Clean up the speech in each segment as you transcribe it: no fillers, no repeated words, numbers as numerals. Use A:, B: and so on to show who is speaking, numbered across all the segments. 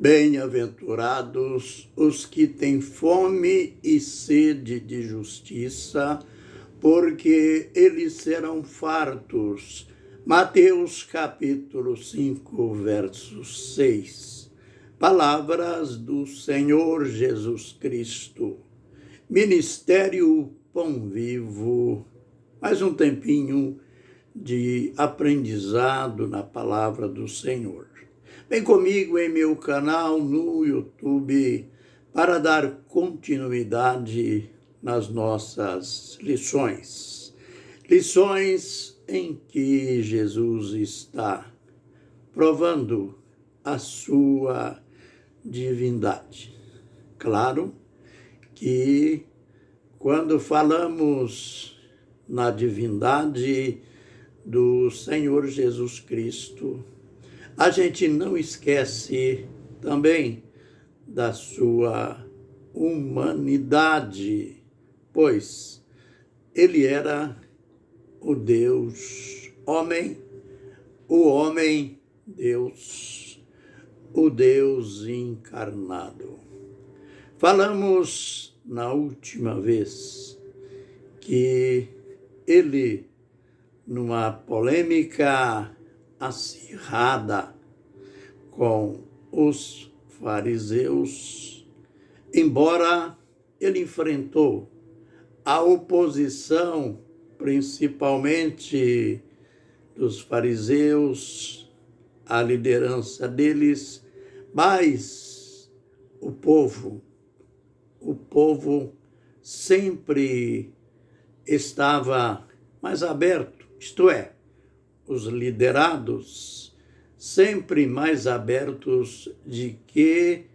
A: Bem-aventurados os que têm fome e sede de justiça, porque eles serão fartos. Mateus capítulo 5, verso 6. Palavras do Senhor Jesus Cristo. Ministério Pão Vivo. Mais um tempinho de aprendizado na palavra do Senhor. Vem comigo em meu canal no YouTube para dar continuidade nas nossas lições. Lições em que Jesus está provando a sua divindade. Claro que quando falamos na divindade do Senhor Jesus Cristo, a gente não esquece também da sua humanidade, pois ele era o Deus homem, o homem Deus, o Deus encarnado. Falamos na última vez que ele, numa polêmica acirrada com os fariseus, embora ele enfrentou a oposição, principalmente dos fariseus, a liderança deles, mas o povo sempre estava mais aberto, isto é, os liderados sempre mais abertos de que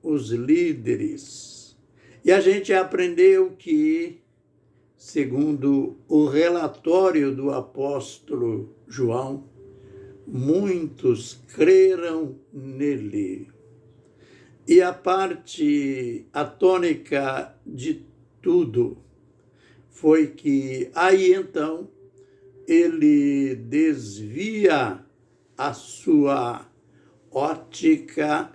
A: os líderes. E a gente aprendeu que, segundo o relatório do apóstolo João, muitos creram nele. E a tônica de tudo foi que aí então ele desvia a sua ótica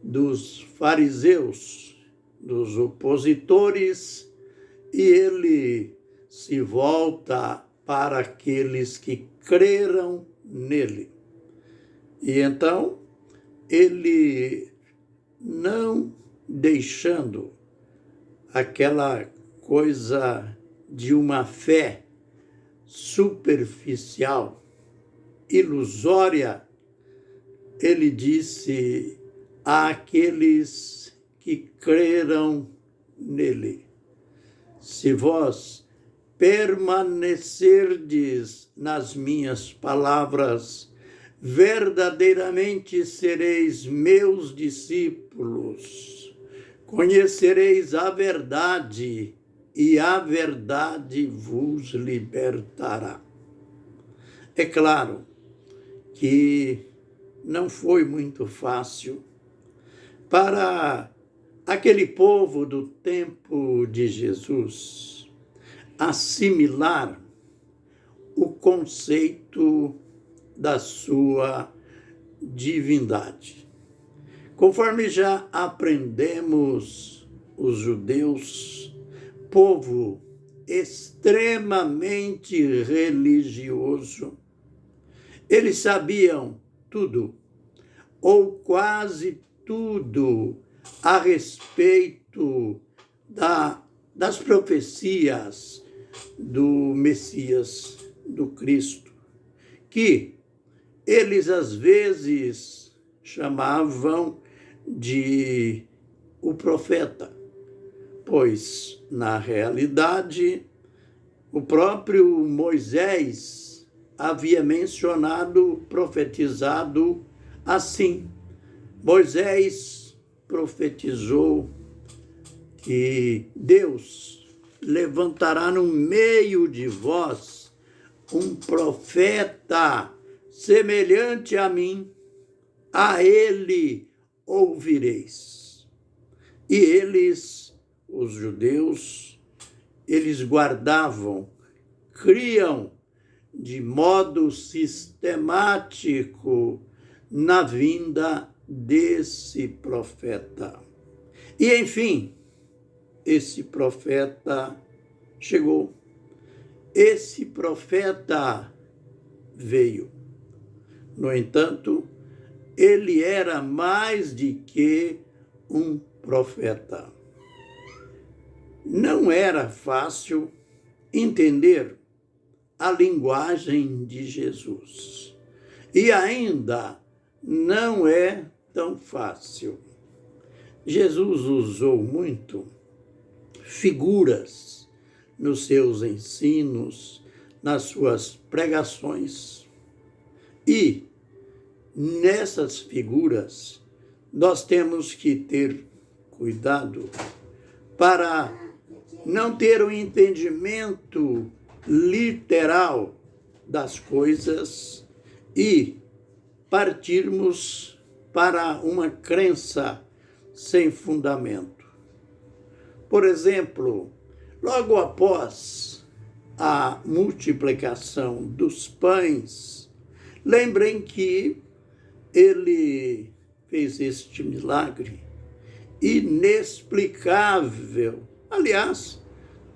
A: dos fariseus, dos opositores, e ele se volta para aqueles que creram nele. E então, ele, não deixando aquela coisa de uma fé superficial, ilusória, ele disse àqueles que creram nele: se vós permanecerdes nas minhas palavras, verdadeiramente sereis meus discípulos, conhecereis a verdade, e a verdade vos libertará. É claro que não foi muito fácil para aquele povo do tempo de Jesus assimilar o conceito da sua divindade. Conforme já aprendemos, os judeus, povo extremamente religioso, eles sabiam tudo, ou quase tudo, a respeito das profecias do Messias, do Cristo, que eles às vezes chamavam de o profeta, pois, na realidade, o próprio Moisés havia mencionado, profetizado assim. Moisés profetizou que Deus levantará no meio de vós um profeta semelhante a mim, a ele ouvireis. E eles, os judeus, eles guardavam, criam de modo sistemático na vinda desse profeta. E, enfim, esse profeta chegou. Esse profeta veio. No entanto, ele era mais de que um profeta. Não era fácil entender a linguagem de Jesus. E ainda não é tão fácil. Jesus usou muito figuras nos seus ensinos, nas suas pregações. E nessas figuras nós temos que ter cuidado para não ter um entendimento literal das coisas e partirmos para uma crença sem fundamento. Por exemplo, logo após a multiplicação dos pães, lembrem que ele fez este milagre inexplicável. Aliás,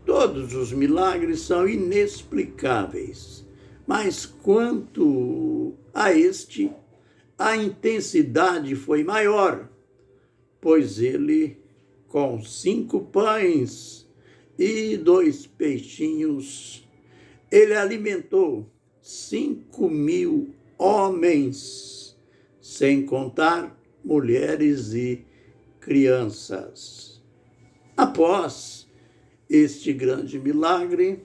A: todos os milagres são inexplicáveis, mas quanto a este, a intensidade foi maior, pois ele, com 5 pães e 2 peixinhos, ele alimentou 5.000 homens, sem contar mulheres e crianças. Após este grande milagre,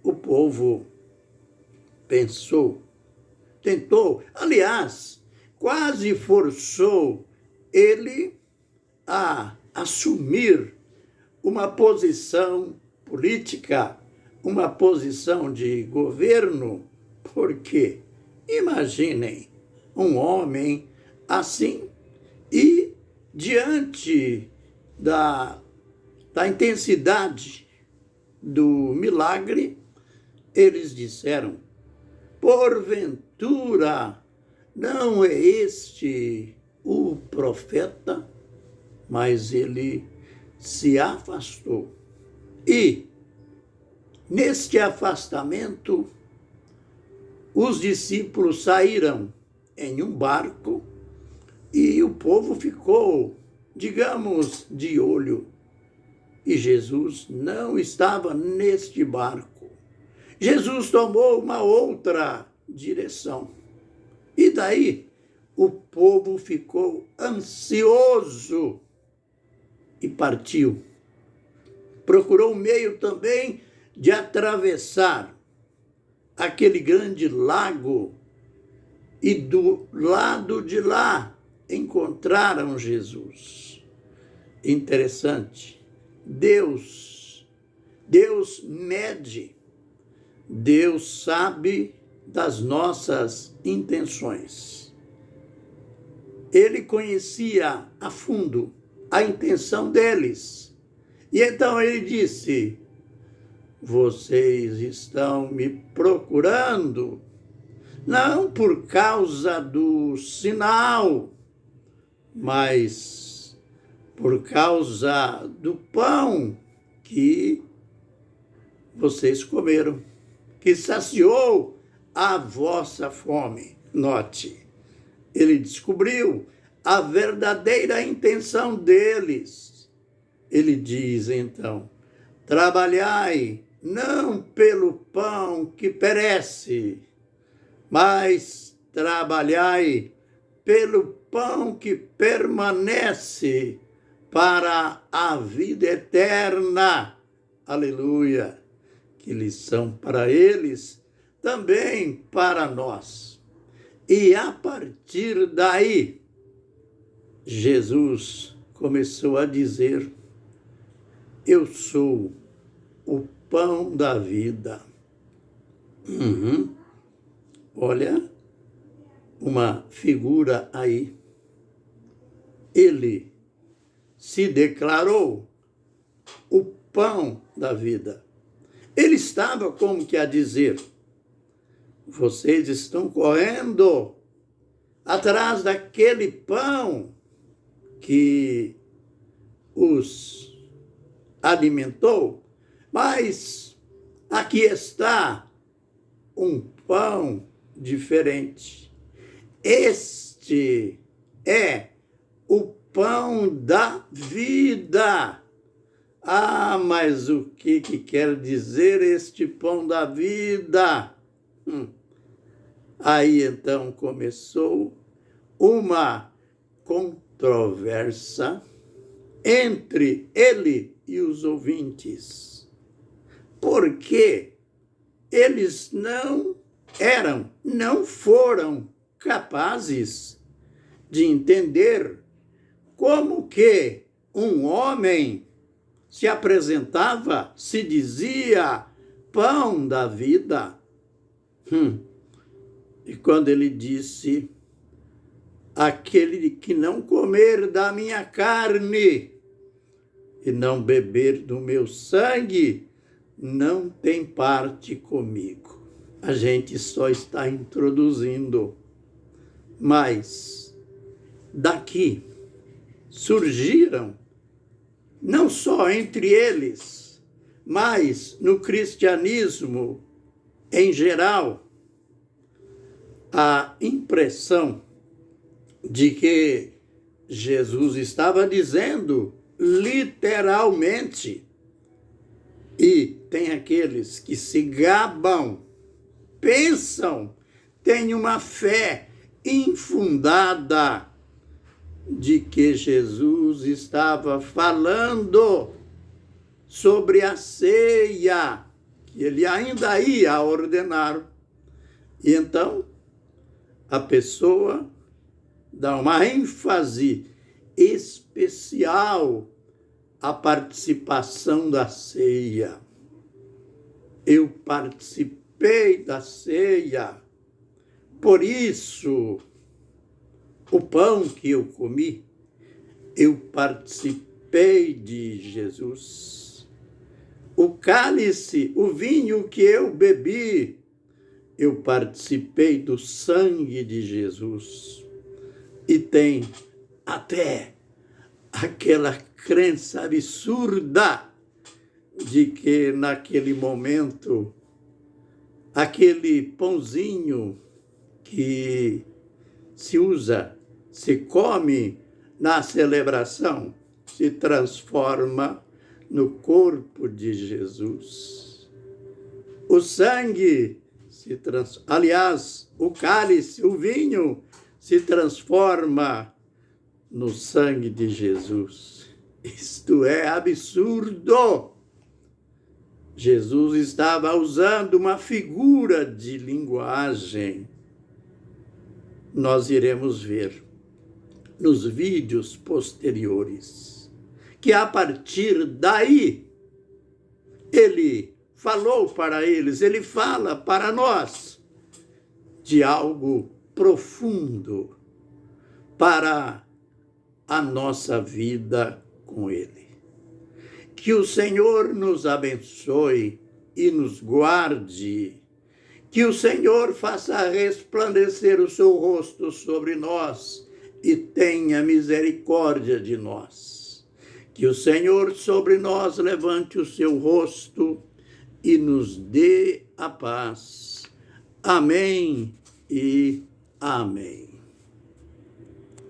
A: o povo tentou, aliás, quase forçou ele a assumir uma posição política, uma posição de governo, porque imaginem um homem assim e diante da intensidade do milagre, eles disseram: porventura não é este o profeta? Mas ele se afastou. E, neste afastamento, os discípulos saíram em um barco e o povo ficou, digamos, de olho. E Jesus não estava neste barco. Jesus tomou uma outra direção. E daí o povo ficou ansioso e partiu. Procurou um meio também de atravessar aquele grande lago e do lado de lá encontraram Jesus. Interessante. Deus mede, Deus sabe das nossas intenções. Ele conhecia a fundo a intenção deles. E então ele disse: vocês estão me procurando, não por causa do sinal, mas por causa do pão que vocês comeram, que saciou a vossa fome. Note, ele descobriu a verdadeira intenção deles. Ele diz então: trabalhai não pelo pão que perece, mas trabalhai pelo pão que permanece para a vida eterna. Aleluia! Que lição para eles, também para nós. E a partir daí, Jesus começou a dizer: eu sou o pão da vida. Olha, uma figura aí. Ele se declarou o pão da vida. Ele estava como que a dizer: vocês estão correndo atrás daquele pão que os alimentou, mas aqui está um pão diferente. Este é o pão da vida. Ah, mas o que quer dizer este pão da vida? Aí então começou uma controvérsia entre ele e os ouvintes, porque eles não foram capazes de entender como que um homem se apresentava, se dizia pão da vida. E quando ele disse, aquele que não comer da minha carne e não beber do meu sangue, não tem parte comigo. A gente só está introduzindo. Mas daqui surgiram, não só entre eles, mas no cristianismo em geral, a impressão de que Jesus estava dizendo literalmente. E tem aqueles que se gabam, pensam, têm uma fé infundada de que Jesus estava falando sobre a ceia, que ele ainda ia ordenar. E então, a pessoa dá uma ênfase especial à participação da ceia. Eu participei da ceia, por isso, o pão que eu comi, eu participei de Jesus. O cálice, o vinho que eu bebi, eu participei do sangue de Jesus. E tem até aquela crença absurda de que naquele momento, aquele pãozinho que se come na celebração, se transforma no corpo de Jesus. O sangue aliás, o cálice, o vinho, se transforma no sangue de Jesus. Isto é absurdo. Jesus estava usando uma figura de linguagem. Nós iremos ver nos vídeos posteriores que a partir daí ele falou para eles, ele fala para nós de algo profundo para a nossa vida com ele. Que o Senhor nos abençoe e nos guarde. Que o Senhor faça resplandecer o seu rosto sobre nós e tenha misericórdia de nós. Que o Senhor sobre nós levante o seu rosto e nos dê a paz. Amém e amém.